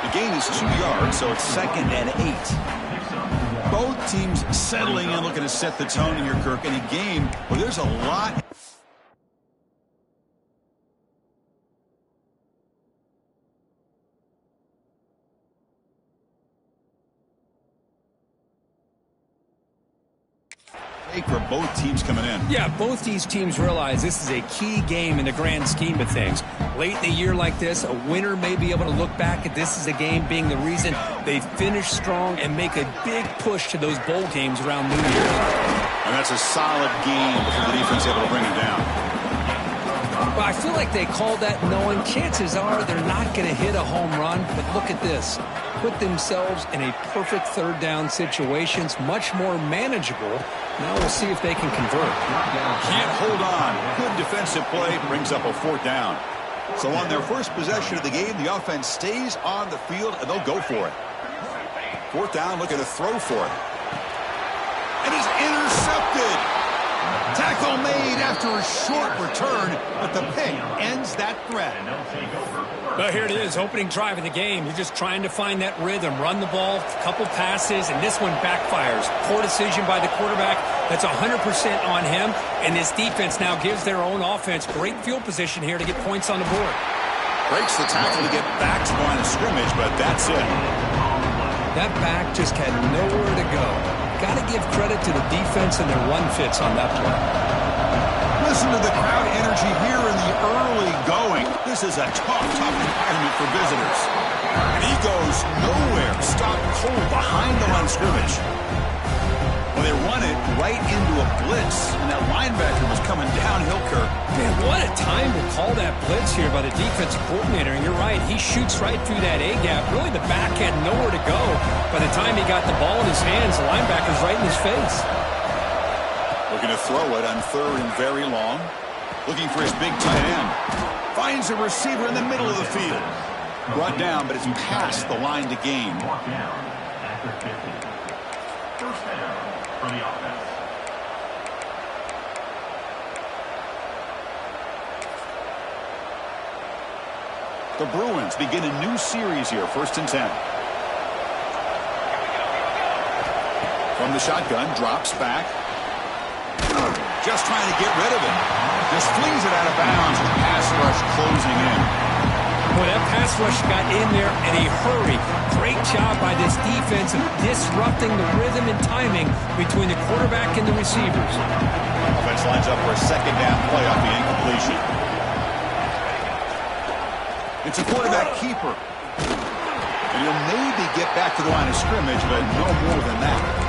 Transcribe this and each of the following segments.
The gain is 2 yards, so it's 2nd and 8. Both teams settling in, looking to set the tone here, Kirk, in a game where there's a lot. For both teams coming in. Yeah, both these teams realize this is a key game in the grand scheme of things. Late in a year like this, a winner may be able to look back at this as a game being the reason they finish strong and make a big push to those bowl games around New Year's. And that's a solid game for the defense able to bring it down. Well, I feel like they called that knowing chances are they're not going to hit a home run, but look at this. Put themselves in a perfect 3rd down situation. It's much more manageable. Now we'll see if they can convert. Can't hold on. Good defensive play brings up a 4th down. So on their first possession of the game, the offense stays on the field, and they'll go for it. 4th down, looking to throw for it. And he's intercepted. Tackle made after a short return, but the pick ends that threat. Well, here it is, opening drive of the game. You're just trying to find that rhythm, run the ball, a couple passes, and this one backfires. Poor decision by the quarterback. That's 100% on him, and this defense now gives their own offense great field position here to get points on the board. Breaks the tackle to get back to the line of scrimmage, but that's it. That back just had nowhere to go. Got to give credit to the defense and their run fits on that play. Listen to the crowd energy here in the early going. This is a tough environment for visitors. And he goes nowhere. Stopped cold behind the line of scrimmage. Well, they run it right into a blitz, and that linebacker was coming downhill, Kirk. Man, what a time to call that blitz here by the defensive coordinator. And you're right, he shoots right through that A-gap. Really, the back had nowhere to go. By the time he got the ball in his hands, the linebacker's right in his face. Looking to throw it on 3rd and very long. Looking for his big tight end. Finds a receiver in the middle of the field. Brought down, but it's past the line to gain. First down for the offense. The Bruins begin a new series here, 1st and 10. From the shotgun, drops back. Just trying to get rid of it. Just flings it out of bounds with pass rush closing in. Boy, that pass rush got in there in a hurry. Great job by this defense of disrupting the rhythm and timing between the quarterback and the receivers. Offense lines up for a 2nd down play off the incompletion. It's a quarterback keeper. And he'll maybe get back to the line of scrimmage, but no more than that.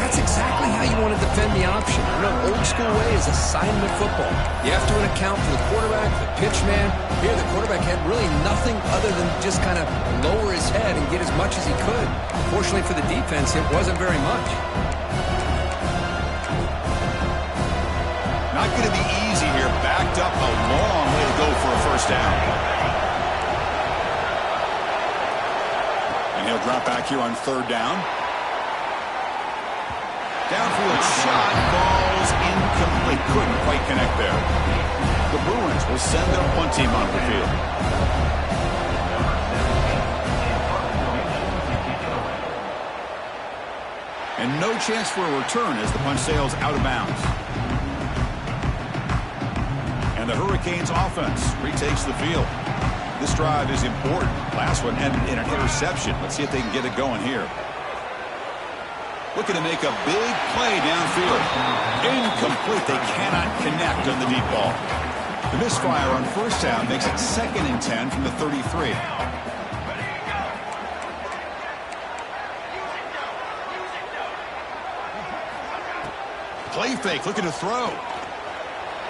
That's exactly how you want to defend the option. You know, old school way is assignment football. You have to account for the quarterback, the pitch man. Here, the quarterback had really nothing other than just kind of lower his head and get as much as he could. Fortunately for the defense, it wasn't very much. Not going to be easy here. Backed up a long way to go for a 1st down. And he'll drop back here on 3rd down. Downfield shot falls incomplete. Couldn't quite connect there. The Bruins will send their punt team onto the field. And no chance for a return as the punt sails out of bounds. And the Hurricanes offense retakes the field. This drive is important. Last one ended in an interception. Let's see if they can get it going here. Looking to make a big play downfield. Incomplete. They cannot connect on the deep ball. The misfire on 1st down makes it 2nd and 10 from the 33. Play fake, looking to throw.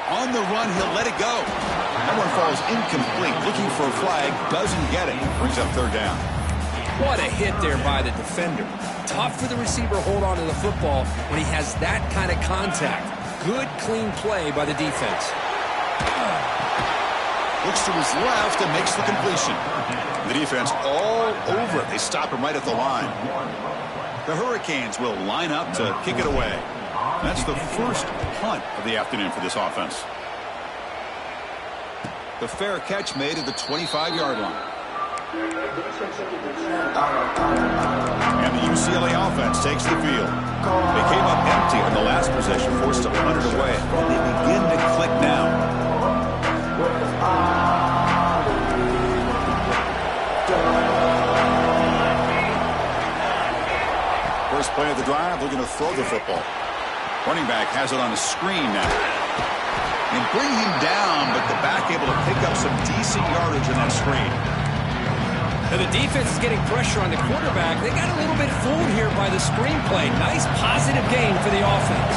On the run, he'll let it go. That one falls incomplete. Looking for a flag, doesn't get it. Brings up 3rd down. What a hit there by the defender. Tough for the receiver to hold on to the football when he has that kind of contact. Good, clean play by the defense. Looks to his left and makes the completion. The defense all over it. They stop him right at the line. The Hurricanes will line up to kick it away. That's the first punt of the afternoon for this offense. The fair catch made at the 25-yard line. And the UCLA offense takes the field. They came up empty on the last possession, forced to punt it away. And they begin to click now. First play of the drive, they're going to throw the football. Running back has it on a screen now. And bring him down, but the back able to pick up some decent yardage in that screen. Now the defense is getting pressure on the quarterback. They got a little bit fooled here by the screenplay. Nice positive gain for the offense.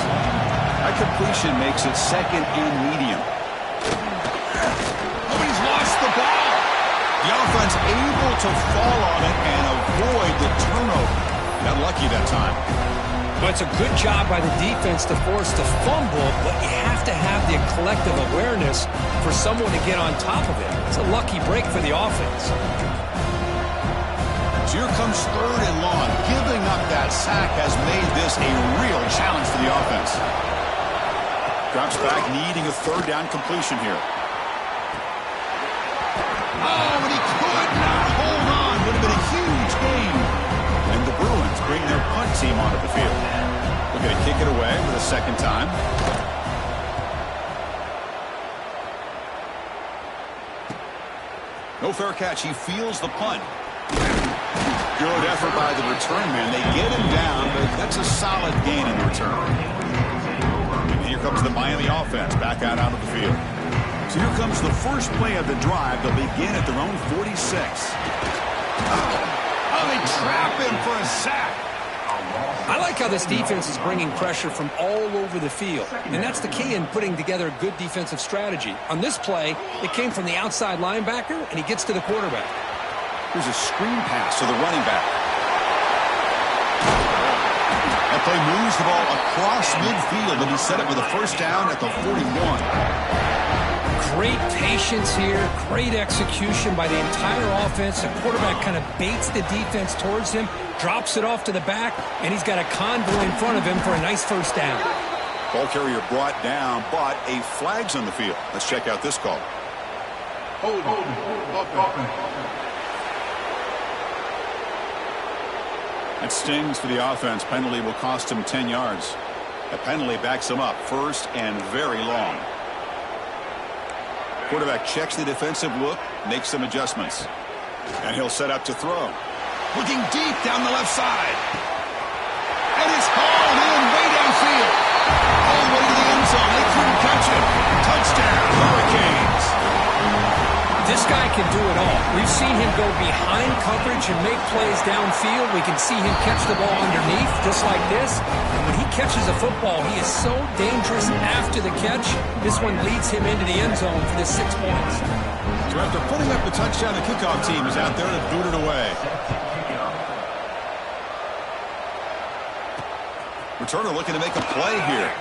That completion makes it second and medium. Oh, he's lost the ball. The offense able to fall on it and avoid the turnover. Got lucky that time. Well, it's a good job by the defense to force the fumble, but you have to have the collective awareness for someone to get on top of it. It's a lucky break for the offense. So here comes third and long. Giving up that sack has made this a real challenge for the offense. Drops back, needing a third down completion here. Oh, but he could not hold on. Would have been a huge gain. And the Bruins bring their punt team onto the field. We're going to kick it away for the second time. No fair catch. He feels the punt. Good effort by the return man. They get him down, but that's a solid gain in the return. And here comes the Miami offense back out onto the field. So here comes the first play of the drive. They'll begin at their own 46. Oh, they trap him for a sack. I like how this defense is bringing pressure from all over the field, and that's the key in putting together a good defensive strategy. On this play, it came from the outside linebacker, and he gets to the quarterback. Here's a screen pass to the running back. That play moves the ball across midfield, and he set it with a first down at the 41. Great patience here, great execution by the entire offense. The quarterback kind of baits the defense towards him, drops it off to the back, and he's got a convoy in front of him for a nice first down. Ball carrier brought down, but a flag's on the field. Let's check out this call. That stings for the offense. Penalty will cost him 10 yards. The penalty backs him up first and very long. Quarterback checks the defensive look, makes some adjustments. And he'll set up to throw. Looking deep down the left side. And it's hauled in way downfield. All the way to the end zone. They couldn't catch it. Touchdown, Hurricanes. This guy can do it all. We've seen him go behind coverage and make plays downfield. We can see him catch the ball underneath, just like this. And when he catches a football, he is so dangerous after the catch. This one leads him into the end zone for the 6 points. So after putting up the touchdown, the kickoff team is out there to boot it away. Returner looking to make a play here.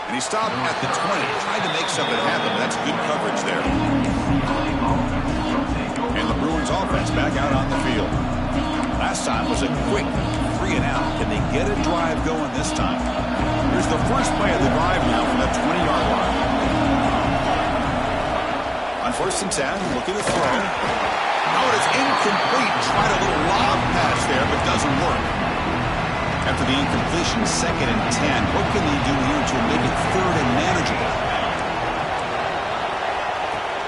And he stopped at the 20, tried to make something happen, but that's good coverage there. And the Bruins offense back out on the field. Last time was a quick 3 and out. Can they get a drive going this time? Here's the first play of the drive now from that 20-yard line. On first and 10, looking to throw. Oh, it's incomplete. Tried a little lob pass there, but doesn't work. After the incompletion, second and 10. What can they do here to make it third and manageable?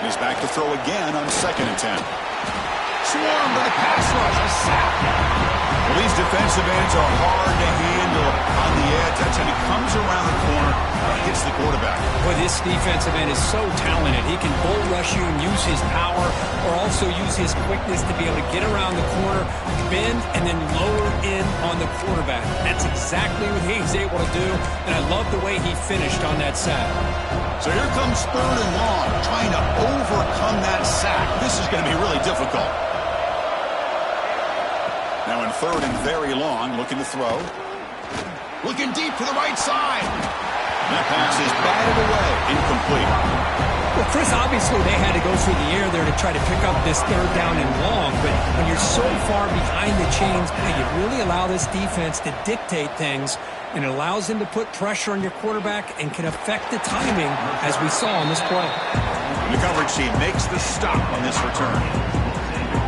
He's back to throw again on second and 10. Swarmed by the pass rush. A sack. Well, these defensive ends are hard to handle on the edge. That's how he comes around the corner and hits the quarterback. Boy, this defensive end is so talented. He can bull rush you and use his power, or also use his quickness to be able to get around the corner, bend, and then lower in on the quarterback. That's exactly what he's able to do, and I love the way he finished on that sack. So here comes third and long, trying to overcome that sack. This is going to be really difficult. Now in third and very long, looking to throw. Looking deep to the right side. That pass is batted away, incomplete. Well, Chris, obviously they had to go through the air there to try to pick up this third down and long, but when you're so far behind the chains, you really allow this defense to dictate things, and it allows him to put pressure on your quarterback and can affect the timing, as we saw on this play. And the coverage team makes the stop on this return.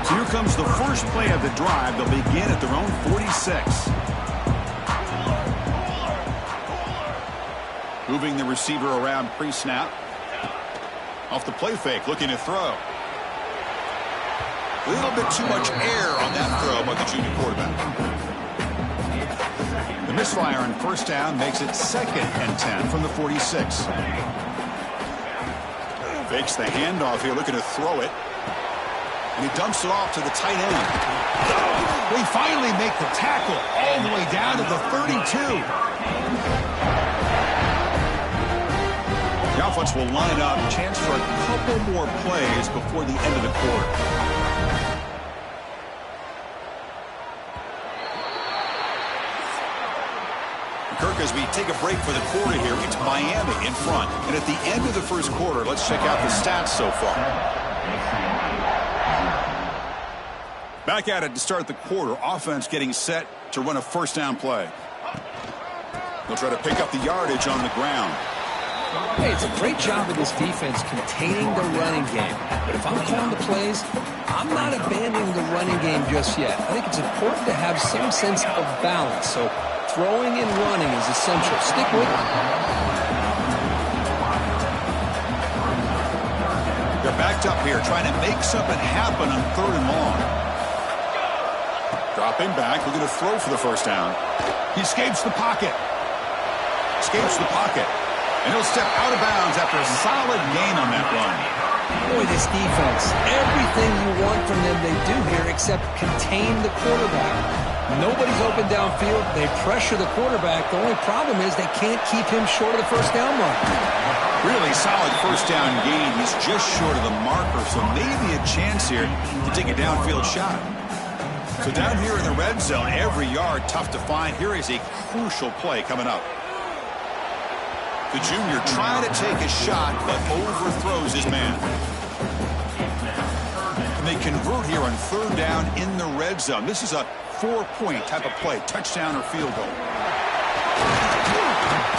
So here comes the first play of the drive. They'll begin at their own 46. Moving the receiver around pre-snap. Off the play fake, looking to throw. A little bit too much air on that throw by the junior quarterback. The misfire on first down makes it 2nd and 10 from the 46. Fakes the handoff here, looking to throw it. And he dumps it off to the tight end. We finally make the tackle all the way down to the 32. The offense will line up, chance for a couple more plays before the end of the quarter. Kirk, as we take a break for the quarter here, it's Miami in front. And at the end of the first quarter, let's check out the stats so far. Back at it to start the quarter. Offense getting set to run a first down play. They'll try to pick up the yardage on the ground. Hey, it's a great job of this defense containing the running game. But if I'm calling the plays, I'm not abandoning the running game just yet. I think it's important to have some sense of balance. So throwing and running is essential. Stick with it. They're backed up here, trying to make something happen on 3rd and long. Dropping back, looking to throw for the first down. He escapes the pocket. And he'll step out of bounds after a solid gain on that run. Boy, this defense, everything you want from them they do here except contain the quarterback. Nobody's open downfield. They pressure the quarterback. The only problem is they can't keep him short of the first down mark. Really solid first down gain. He's just short of the marker, so maybe a chance here to take a downfield shot. So down here in the red zone, every yard tough to find. Here is a crucial play coming up. The junior trying to take a shot, but overthrows his man. And they convert here on 3rd down in the red zone. This is a 4-point type of play, touchdown or field goal.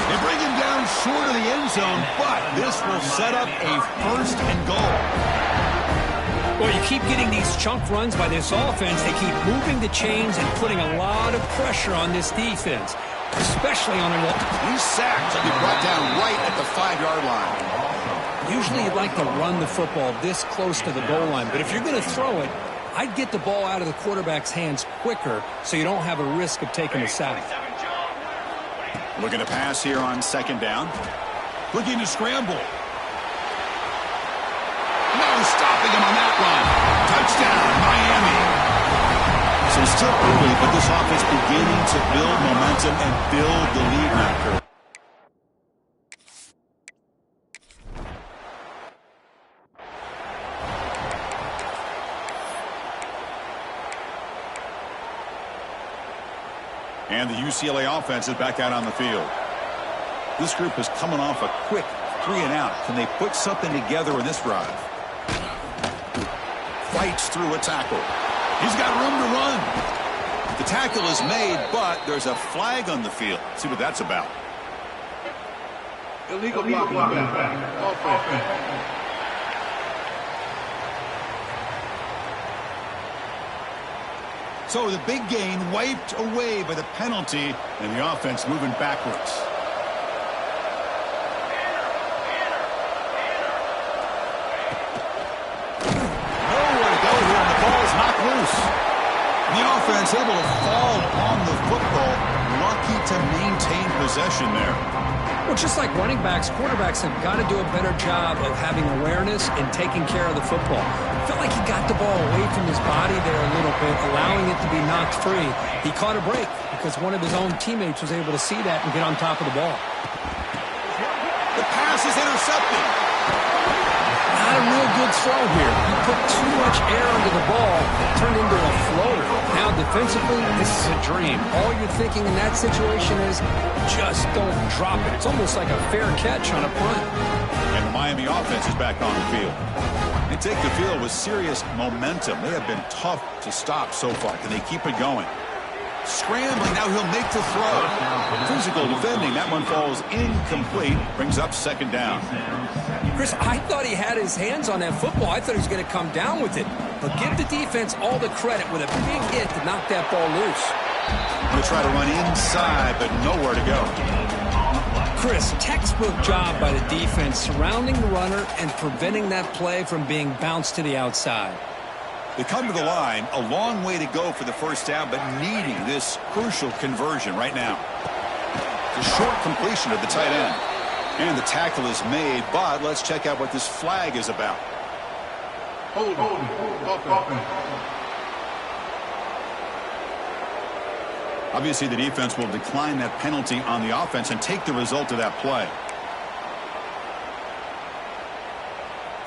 They bring him down short of the end zone, but this will set up a 1st and goal. Well, you keep getting these chunk runs by this offense. They keep moving the chains and putting a lot of pressure on this defense, especially on a... He's sacked. He'll be brought down right at the 5-yard line. Usually you'd like to run the football this close to the goal line, but if you're going to throw it, I'd get the ball out of the quarterback's hands quicker so you don't have a risk of taking a sack. Looking to pass here on 2nd down. Looking to scramble. No stopping him on that run. Touchdown, Miami. So still early, but this offense beginning to build momentum and build the lead now. And the UCLA offense is back out on the field. This group is coming off a quick 3-and-out. Can they put something together in this drive? Fights through a tackle. He's got room to run. The tackle is made, but there's a flag on the field. Let's see what that's about. Illegal blocking back. Offense. So the big gain wiped away by the penalty, and the offense moving backwards. Nowhere to go here, and the ball is knocked loose. And the offense able to fall on the football, lucky to maintain possession there. Well, just like running backs, quarterbacks have got to do a better job of having awareness and taking care of the football. I felt like he got the ball away from his body there a little bit, allowing it to be knocked free. He caught a break because one of his own teammates was able to see that and get on top of the ball. The pass is intercepted. Not a real good throw here. He put too much air under the ball, turned into a floater. Now defensively, this is a dream. All you're thinking in that situation is just don't drop it. It's almost like a fair catch on a punt. And the Miami offense is back on the field. They take the field with serious momentum. They have been tough to stop so far. Can they keep it going? Scrambling, now he'll make the throw. Physical defending, that one falls incomplete. Brings up second down. Chris, I thought he had his hands on that football. I thought he was going to come down with it. But give the defense all the credit with a big hit to knock that ball loose. Going to try to run inside, but nowhere to go. Chris, textbook job by the defense surrounding the runner and preventing that play from being bounced to the outside. They come to the line, a long way to go for the first down, but needing this crucial conversion right now. The short completion of the tight end. And the tackle is made, but let's check out what this flag is about. Hold on. Obviously, the defense will decline that penalty on the offense and take the result of that play.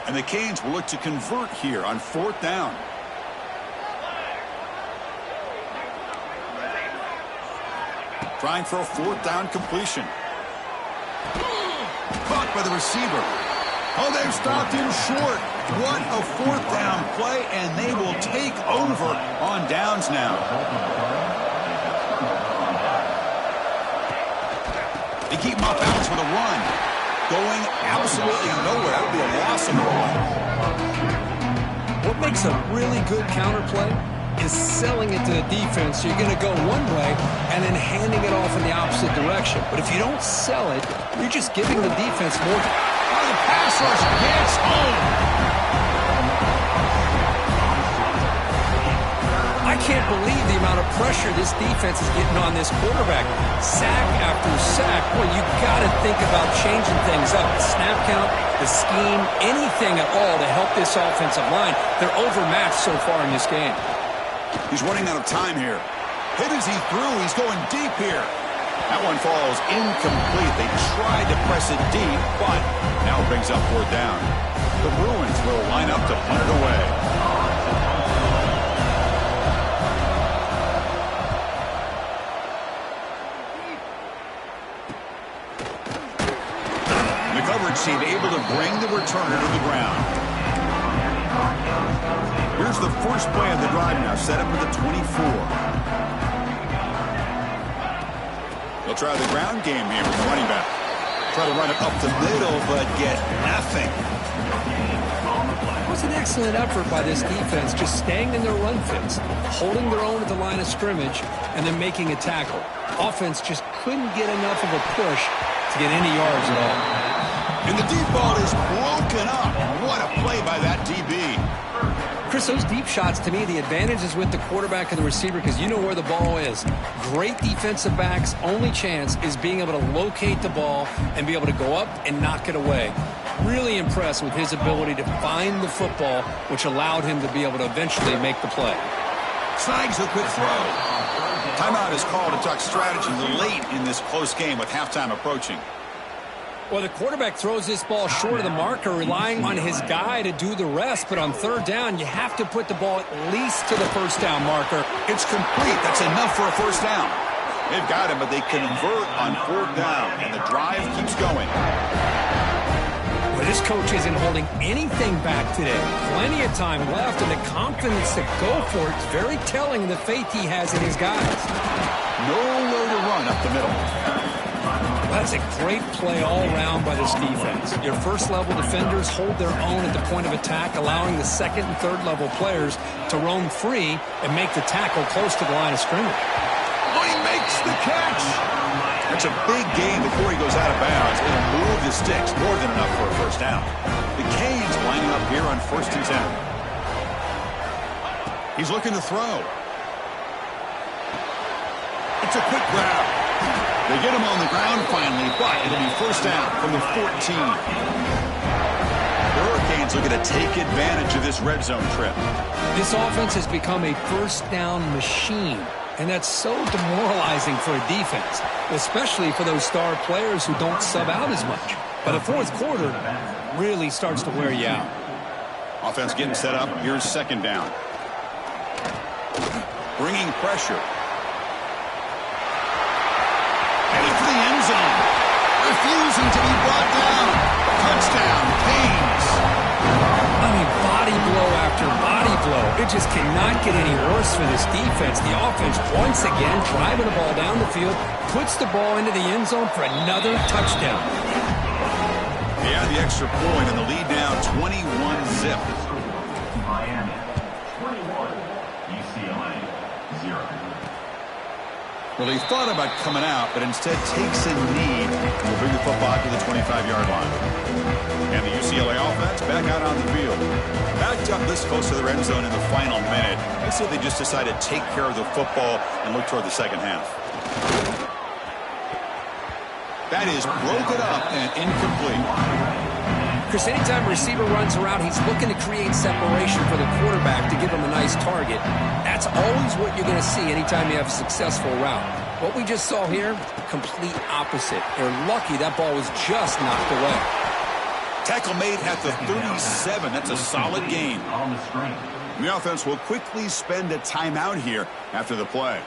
And the Canes will look to convert here on fourth down. Trying for a fourth down completion. Caught by the receiver. Oh, they've stopped him short. What a fourth down play, and they will take over on downs now. They keep him off balance with a run. Going absolutely nowhere. That would be a loss of the run. What makes a really good counterplay is selling it to the defense. So you're going to go one way and then handing it off in the opposite direction. But if you don't sell it, you're just giving the defense more. Oh, the pass rush gets home. I can't believe the amount of pressure this defense is getting on this quarterback. Sack after sack. Boy, you got to think about changing things up. The snap count, the scheme, anything at all to help this offensive line. They're overmatched so far in this game. He's running out of time here. Hit as he threw. He's going deep here. That one falls incomplete. They tried to press it deep, but now brings up fourth down. The Bruins will line up to punt it away. The coverage team able to bring the returner to the ground. Here's the first play of the drive now, set up at the 24. They'll try the ground game here with the running back. Try to run it up the middle, but get nothing. It was an excellent effort by this defense, just staying in their run fits, holding their own at the line of scrimmage, and then making a tackle. Offense just couldn't get enough of a push to get any yards at all. And the deep ball is broken up. What a play by that DB. Chris, those deep shots, to me, the advantage is with the quarterback and the receiver because you know where the ball is. Great defensive backs' only chance is being able to locate the ball and be able to go up and knock it away. Really impressed with his ability to find the football, which allowed him to be able to eventually make the play. Snags a quick throw. Timeout is called to talk strategy late in this close game with halftime approaching. Well, the quarterback throws this ball short of the marker, relying on his guy to do the rest. But on third down, you have to put the ball at least to the first down marker. It's complete. That's enough for a first down. They've got him, but they convert on fourth down, and the drive keeps going. Well, this coach isn't holding anything back today. Plenty of time left, and the confidence to go for it is very telling of the faith he has in his guys. Nowhere to run up the middle. That's a great play all around by this defense. Your first-level defenders hold their own at the point of attack, allowing the second and third-level players to roam free and make the tackle close to the line of scrimmage. Oh, he makes the catch. That's a big gain before he goes out of bounds. It'll move the sticks, more than enough for a first down. The Canes lining up here on 1st and 10. He's looking to throw. It's a quick grab. They get him on the ground finally, but it'll be first down from the 14. The Hurricanes looking to take advantage of this red zone trip. This offense has become a first down machine, and that's so demoralizing for a defense, especially for those star players who don't sub out as much. But the fourth quarter really starts to wear you out. Offense getting set up. Here's second down. Bringing pressure. Headed for the end zone. Refusing to be brought down. Touchdown, Canes. I mean, body blow after body blow. It just cannot get any worse for this defense. The offense, once again, driving the ball down the field, puts the ball into the end zone for another touchdown. Yeah, the extra point, and the lead now 21-zip. Miami 21, UCLA 0. Well, he thought about coming out, but instead takes a knee and will bring the football to the 25-yard line. And the UCLA offense back out on the field. Backed up this close to the red zone in the final minute. I said they just decided to take care of the football and look toward the second half. That is broken up and incomplete. Chris, anytime a receiver runs around, he's looking to create separation for the quarterback to give him a nice target. That's always what you're going to see anytime you have a successful route. What we just saw here, complete opposite. They're lucky that ball was just knocked away. Tackle made at the 37. That's a solid gain. On the screen. The offense will quickly spend a timeout here after the play.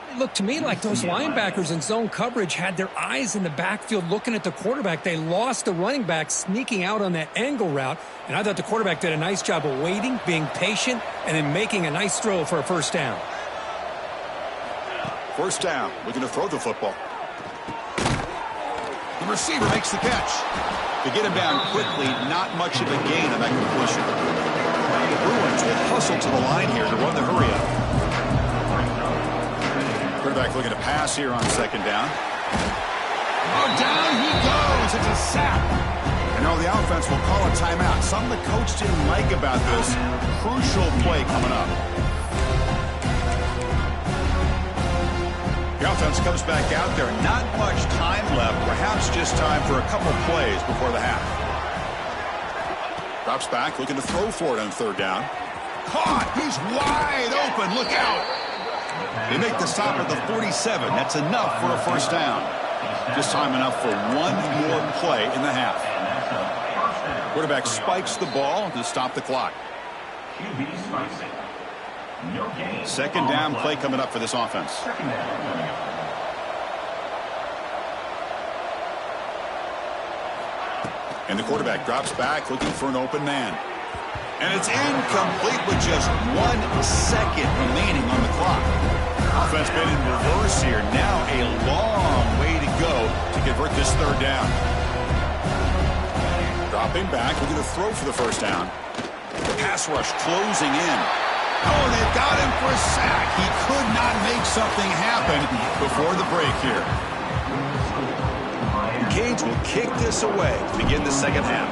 It looked to me like those linebackers in zone coverage had their eyes in the backfield looking at the quarterback. They lost the running back sneaking out on that angle route, and I thought the quarterback did a nice job of waiting, being patient, and then making a nice throw for a first down. First down, looking to throw the football. The receiver makes the catch. To get him down quickly, not much of a gain on that completion. The Bruins will hustle to the line here to run the hurry up. Quarterback looking to pass here on second down. Oh, down he goes. It's a sack. And now the offense will call a timeout. Something the coach didn't like about this. Crucial play coming up. The offense comes back out there. Not much time left. Perhaps just time for a couple plays before the half. Drops back, looking to throw for it on third down. Caught. He's wide open. Look out. They make the stop at the 47. That's enough for a first down. Just time enough for one more play in the half. Quarterback spikes the ball to stop the clock. QB spikes it. No gain. Second down play coming up for this offense. Second down coming up. And the quarterback drops back looking for an open man. And it's incomplete with just 1 second remaining on the clock. Offense been in reverse here. Now a long way to go to convert this third down. Dropping back, looking to throw for the first down. The pass rush closing in. Oh, they've got him for a sack. He could not make something happen before the break here. The Canes will kick this away to begin the second half.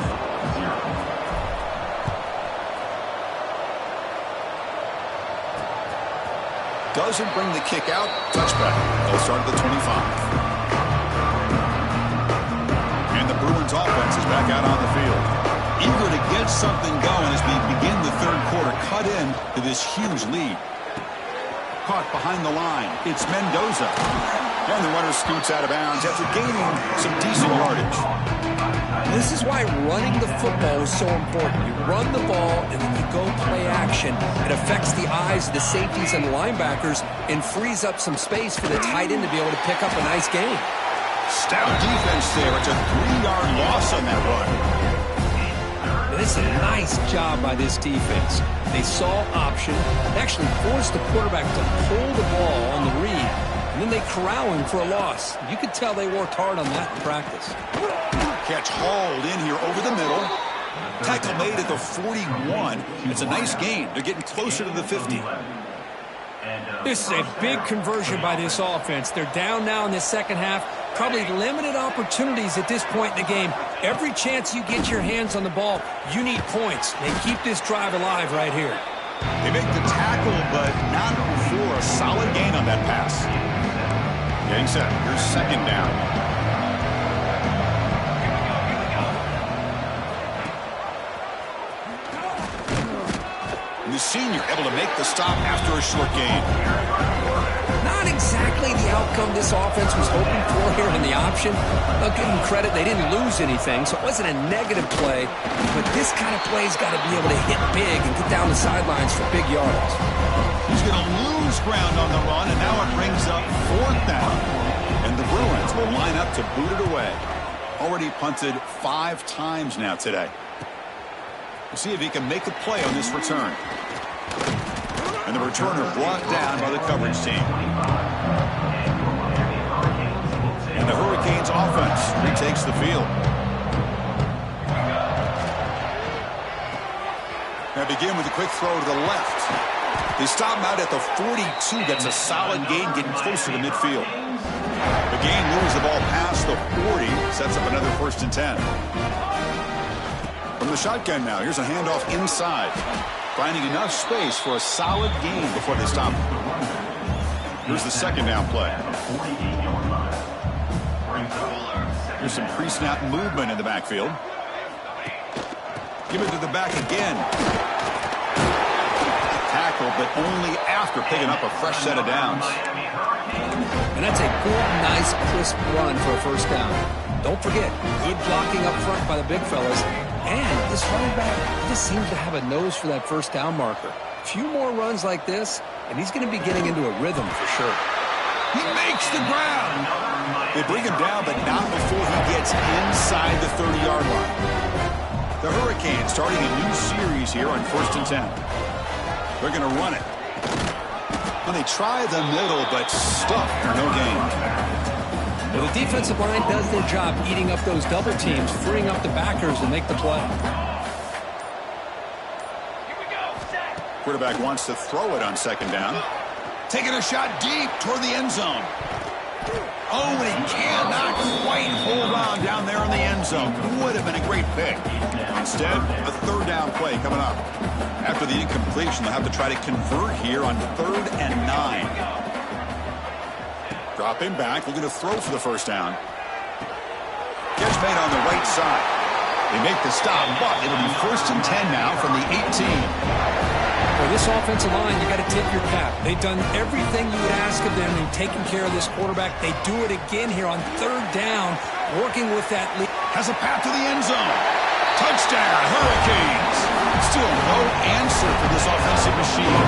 Doesn't bring the kick out. Touchback. They'll start at the 25. And the Bruins offense is back out on the field. Eager to get something going as we begin the third quarter. Cut in to this huge lead. Caught behind the line. It's Mendoza. And the runner scoots out of bounds after gaining some decent yardage. This is why running the football is so important. You run the ball, and then you go play action. It affects the eyes of the safeties and linebackers and frees up some space for the tight end to be able to pick up a nice gain. Stout defense there. It's a 3-yard loss on that run. This is a nice job by this defense. They saw option. They actually forced the quarterback to pull the ball on the read, and then they corral him for a loss. You could tell they worked hard on that in practice. Catch hauled in here over the middle. Tackle made at the 41. It's a nice gain. They're getting closer to the 50. This is a big conversion by this offense. They're down now in the second half. Probably limited opportunities at this point in the game. Every chance you get your hands on the ball, you need points. They keep this drive alive right here. They make the tackle, but not before a solid gain on that pass. Getting set. Here's second down. senior able to make the stop after a short gain. Not exactly the outcome this offense was hoping for here on the option. I'll give them credit. They didn't lose anything, so it wasn't a negative play. But this kind of play's got to be able to hit big and get down the sidelines for big yards. He's going to lose ground on the run, and now it brings up 4th down. And the Bruins will line up to boot it away. Already punted 5 times now today. We'll see if he can make a play on this return. And the returner brought down by the coverage team. And the Hurricanes offense retakes the field. Now begin with a quick throw to the left. They stop him out at the 42. That's a solid gain, getting closer to midfield. The gain moves the ball past the 40. Sets up another 1st and 10. From the shotgun now, here's a handoff inside. Finding enough space for a solid gain before they stop him. Here's the 2nd down play. Here's some pre-snap movement in the backfield. Give it to the back again. Tackle, but only after picking up a fresh set of downs. And that's a good, nice, crisp run for a 1st down. Don't forget, good blocking up front by the big fellas. And this running back just seems to have a nose for that 1st down marker. A few more runs like this, and he's going to be getting into a rhythm for sure. He makes the ground. They bring him down, but not before he gets inside the 30-yard line. The Hurricanes starting a new series here on 1st and 10. They're going to run it. And they try the middle, but stuck for no gain. Well, the defensive line does their job eating up those double teams, freeing up the backers to make the play. Quarterback wants to throw it on 2nd down. Taking a shot deep toward the end zone. Oh, and he cannot quite hold on down there in the end zone. Would have been a great pick. Instead, a 3rd down play coming up. After the incompletion, they'll have to try to convert here on 3rd and 9. Drop him back, looking to throw for the 1st down. Catch made on the right side. They make the stop, but it'll be 1st and 10 now from the 18. For this offensive line, you got to tip your cap. They've done everything you would ask of them in taking care of this quarterback. They do it again here on 3rd down, working with that lead. Has a path to the end zone. Touchdown, Hurricanes. Still no answer for this offensive machine.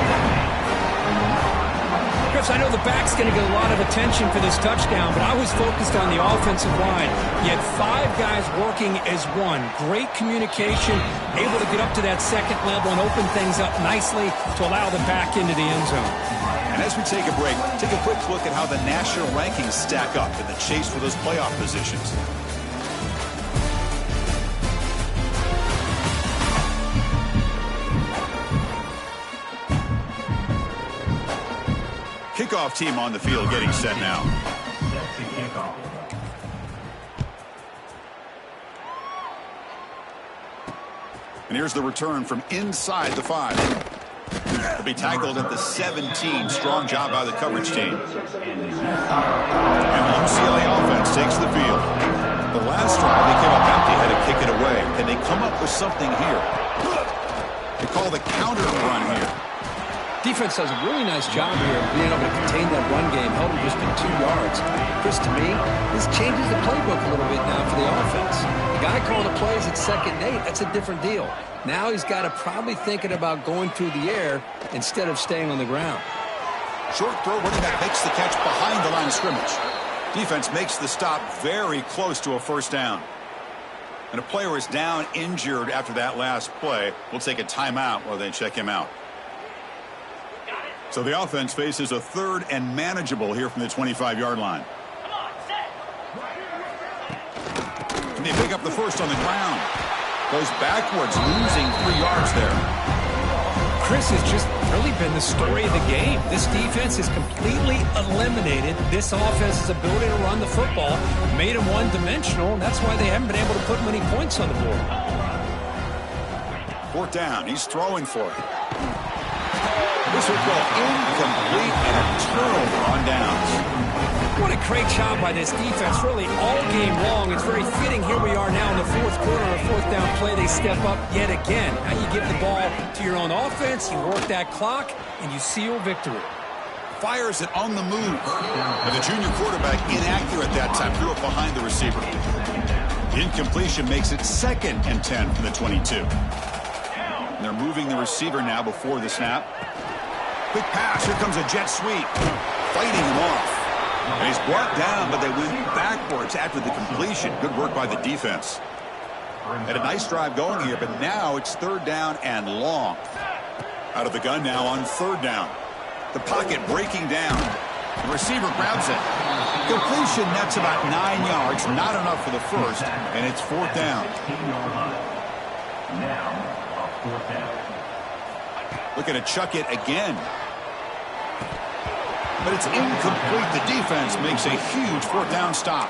Chris, I know the back's going to get a lot of attention for this touchdown, but I was focused on the offensive line. You had 5 guys working as one. Great communication, able to get up to that 2nd level and open things up nicely to allow the back into the end zone. And as we take a break, take a quick look at how the national rankings stack up in the chase for those playoff positions. Kickoff team on the field getting set now. Set to kickoff. And here's the return from inside the 5. He'll be tackled at the 17. Strong job by the coverage team. And the UCLA offense takes the field. The last drive, they came up empty, had to kick it away. Can they come up with something here? They call the counter run here. Defense does a really nice job here of being able to contain that run game, held him just to 2 yards. Chris, to me, this changes the playbook a little bit now for the offense. The guy calling the plays at 2nd and 8, that's a different deal. Now he's got to probably thinking about going through the air instead of staying on the ground. Short throw, running back makes the catch behind the line of scrimmage. Defense makes the stop very close to a 1st down. And a player is down injured after that last play. We'll take a timeout while they check him out. So the offense faces a 3rd and manageable here from the 25-yard line. And they pick up the 1st on the ground. Goes backwards, losing 3 yards there. Chris has just really been the story of the game. This defense has completely eliminated this offense's ability to run the football, made them one-dimensional, and that's why they haven't been able to put many points on the board. 4th down, he's throwing for it. This will go incomplete and a turnover on downs. What a great job by this defense, really all game long. It's very fitting. Here we are now in the fourth quarter, a fourth down play. They step up yet again. Now you give the ball to your own offense, you work that clock, and you seal victory. Fires it on the move. And the junior quarterback inaccurate that time, threw it behind the receiver. The incompletion makes it 2nd and 10 from the 22. And they're moving the receiver now before the snap. Quick pass. Here comes a jet sweep. Fighting him off. And he's brought down, but they went backwards after the completion. Good work by the defense. Had a nice drive going here, but now it's 3rd down and long. Out of the gun now on 3rd down. The pocket breaking down. The receiver grabs it. Completion, that's about 9 yards. Not enough for the first, and it's 4th down. Now, a 4th down. Looking to chuck it again. But it's incomplete. The defense makes a huge 4th down stop.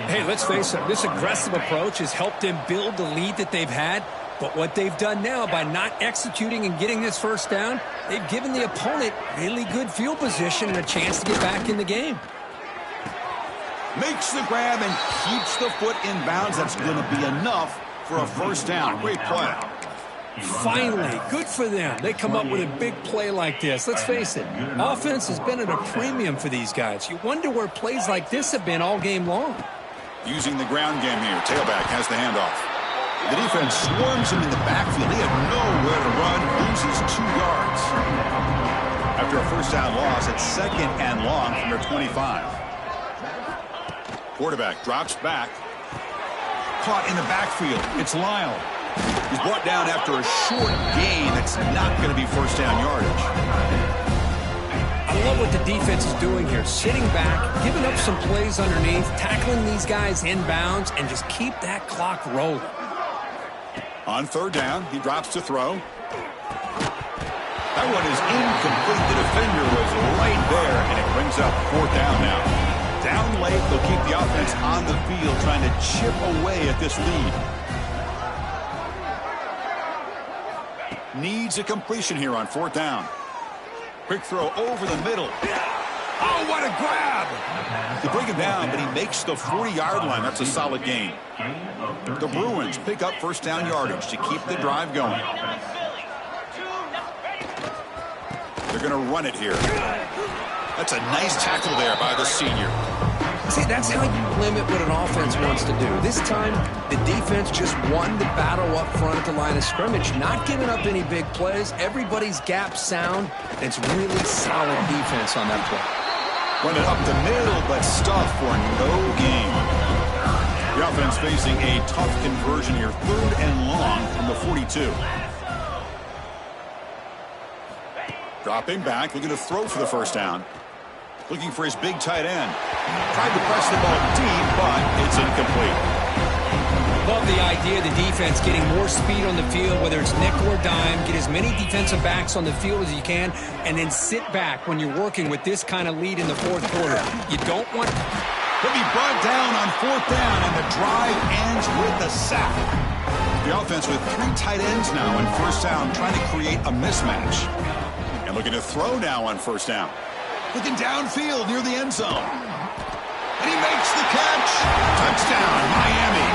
Hey, let's face it, this aggressive approach has helped them build the lead that they've had. But what they've done now by not executing and getting this first down, they've given the opponent really good field position and a chance to get back in the game. Makes the grab and keeps the foot in bounds. That's going to be enough for a first down. Great play. Finally, good for them. They come up with a big play like this. Let's face it, offense has been at a premium for these guys. You wonder where plays like this have been all game long. Using the ground game here. Tailback has the handoff. The defense swarms him in the backfield. He had nowhere to run. Loses 2 yards. After a first down loss, it's 2nd and long from their 25. Quarterback drops back. Caught in the backfield. It's Lyle. He's brought down after a short gain. It's not going to be first down yardage. I love what the defense is doing here. Sitting back, giving up some plays underneath, tackling these guys inbounds, and just keep that clock rolling. On 3rd down, he drops to throw. That one is incomplete. The defender was right there, and it brings up 4th down now. Down late, they'll keep the offense on the field, trying to chip away at this lead. Needs a completion here on 4th down. Quick throw over the middle. Oh, what a grab! They bring him down, but he makes the 40-yard line. That's a solid gain. The Bruins pick up first down yardage to keep the drive going. They're going to run it here. That's a nice tackle there by the senior. See, that's how you limit what an offense wants to do. This time, the defense just won the battle up front at the line of scrimmage, not giving up any big plays. Everybody's gap sound. It's really solid defense on that play. Run it up the middle, but stuff for no gain. The offense facing a tough conversion here. 3rd and long from the 42. Dropping back, looking to throw for the first down. Looking for his big tight end. Tried to press the ball deep, but it's incomplete. Love the idea of the defense getting more speed on the field, whether it's nickel or dime. Get as many defensive backs on the field as you can, and then sit back when you're working with this kind of lead in the 4th quarter. You don't want... He'll be brought down on 4th down, and the drive ends with a sack. The offense with 3 tight ends now in first down, trying to create a mismatch. And looking to throw now on first down. Looking downfield near the end zone. And he makes the catch. Touchdown, Miami.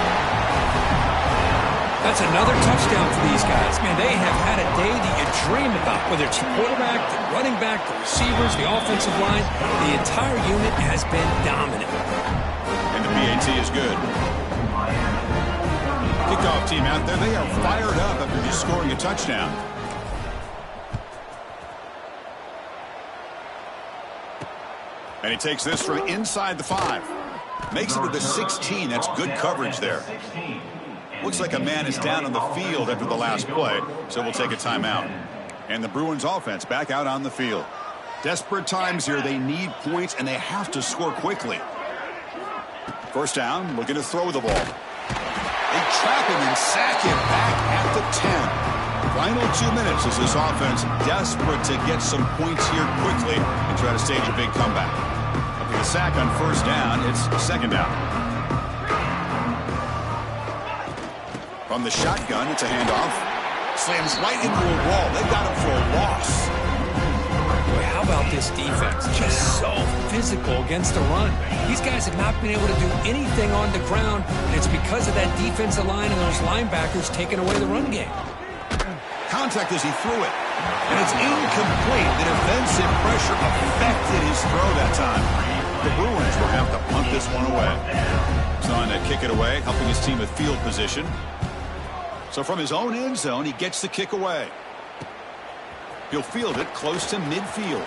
That's another touchdown for these guys. Man, they have had a day that you dream about, whether it's the quarterback, the running back, the receivers, the offensive line. The entire unit has been dominant. And the PAT is good. Kickoff team out there, they are fired up after just scoring a touchdown. And he takes this from inside the 5. Makes it to the 16. That's good coverage there. Looks like a man is down on the field after the last play, so we'll take a timeout. And the Bruins offense back out on the field. Desperate times here. They need points, and they have to score quickly. First down, looking to throw the ball. They trap him and sack him back at the 10. Final 2 minutes as this offense desperate to get some points here quickly and try to stage a big comeback. After the sack on first down, it's 2nd down. From the shotgun, it's a handoff. Slams right into a wall. They got him for a loss. How about this defense? Just so physical against the run. These guys have not been able to do anything on the ground, and it's because of that defensive line and those linebackers taking away the run game. Contact as he threw it. And it's incomplete. The defensive pressure affected his throw that time. The Bruins will have to punt this one away. He's on to kick it away, helping his team with field position. So from his own end zone, he gets the kick away. He'll field it close to midfield.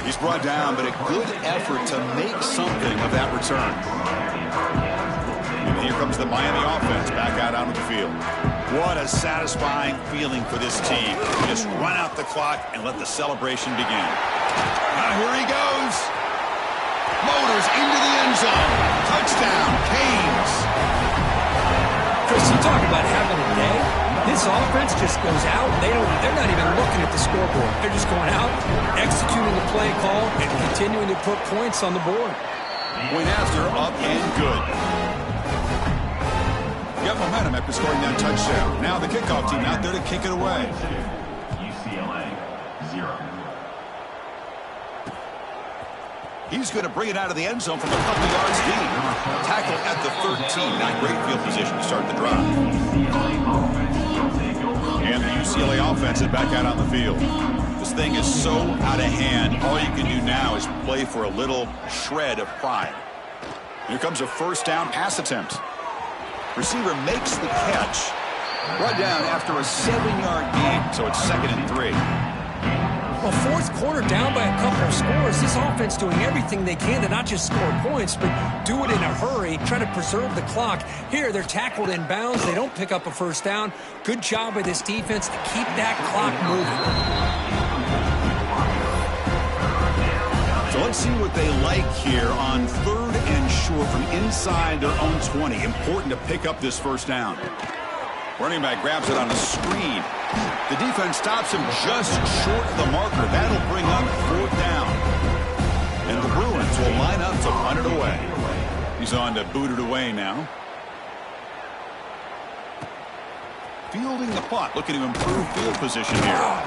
He's brought down, but a good effort to make something of that return. And here comes the Miami offense back out onto the field. What a satisfying feeling for this team. Just run out the clock and let the celebration begin. Now here he goes. Motors into the end zone. Touchdown, Canes. Chris, you talk about having a day. This offense just goes out. They're not even looking at the scoreboard. They're just going out, executing the play call, and continuing to put points on the board. Point after, up and good. Got momentum after scoring that touchdown. Now the kickoff team out there to kick it away. UCLA 0. He's going to bring it out of the end zone from a couple yards deep. Tackle at the 13. Not great field position to start the drive. And the UCLA offense is back out on the field. This thing is so out of hand. All you can do now is play for a little shred of pride. Here comes a first down pass attempt. Receiver makes the catch. Brought down after a 7-yard gain, so it's 2nd and 3. Well, fourth quarter down by a couple of scores. This offense doing everything they can to not just score points, but do it in a hurry, try to preserve the clock. Here, they're tackled in bounds. They don't pick up a first down. Good job by this defense to keep that clock moving. So let's see what they like here on 3rd and short from inside their own 20. Important to pick up this first down. Running back grabs it on the screen. The defense stops him just short of the marker. That'll bring up 4th down. And the Bruins will line up to punt it away. He's on to boot it away now. Fielding the punt, looking to improve field position here.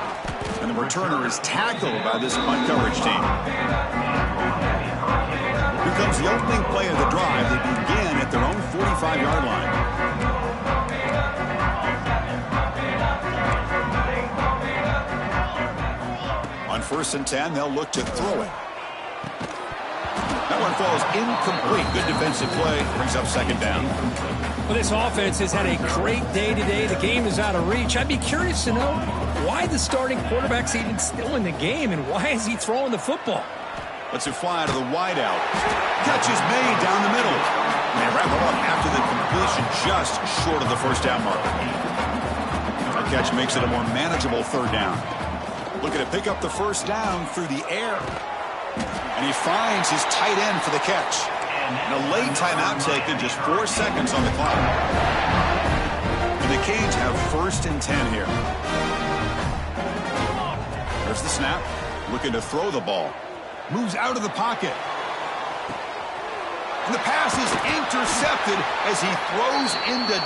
And the returner is tackled by this punt coverage team. Here comes the opening play of the drive. They begin at their own 45-yard line. On 1st and 10, they'll look to throw it. That one falls incomplete. Good defensive play. Brings up 2nd down. Well, this offense has had a great day today. The game is out of reach. I'd be curious to know why the starting quarterback's even still in the game, and why is he throwing the football? Lets it fly to the wideout. Catch is made down the middle. And they wrap it up after the completion just short of the first down marker. That catch makes it a more manageable 3rd down. Looking to pick up the first down through the air. And he finds his tight end for the catch. And a late timeout taken, just 4 seconds on the clock. And the Canes have 1st and 10 here. There's the snap. Looking to throw the ball. Moves out of the pocket. And the pass is intercepted as he throws into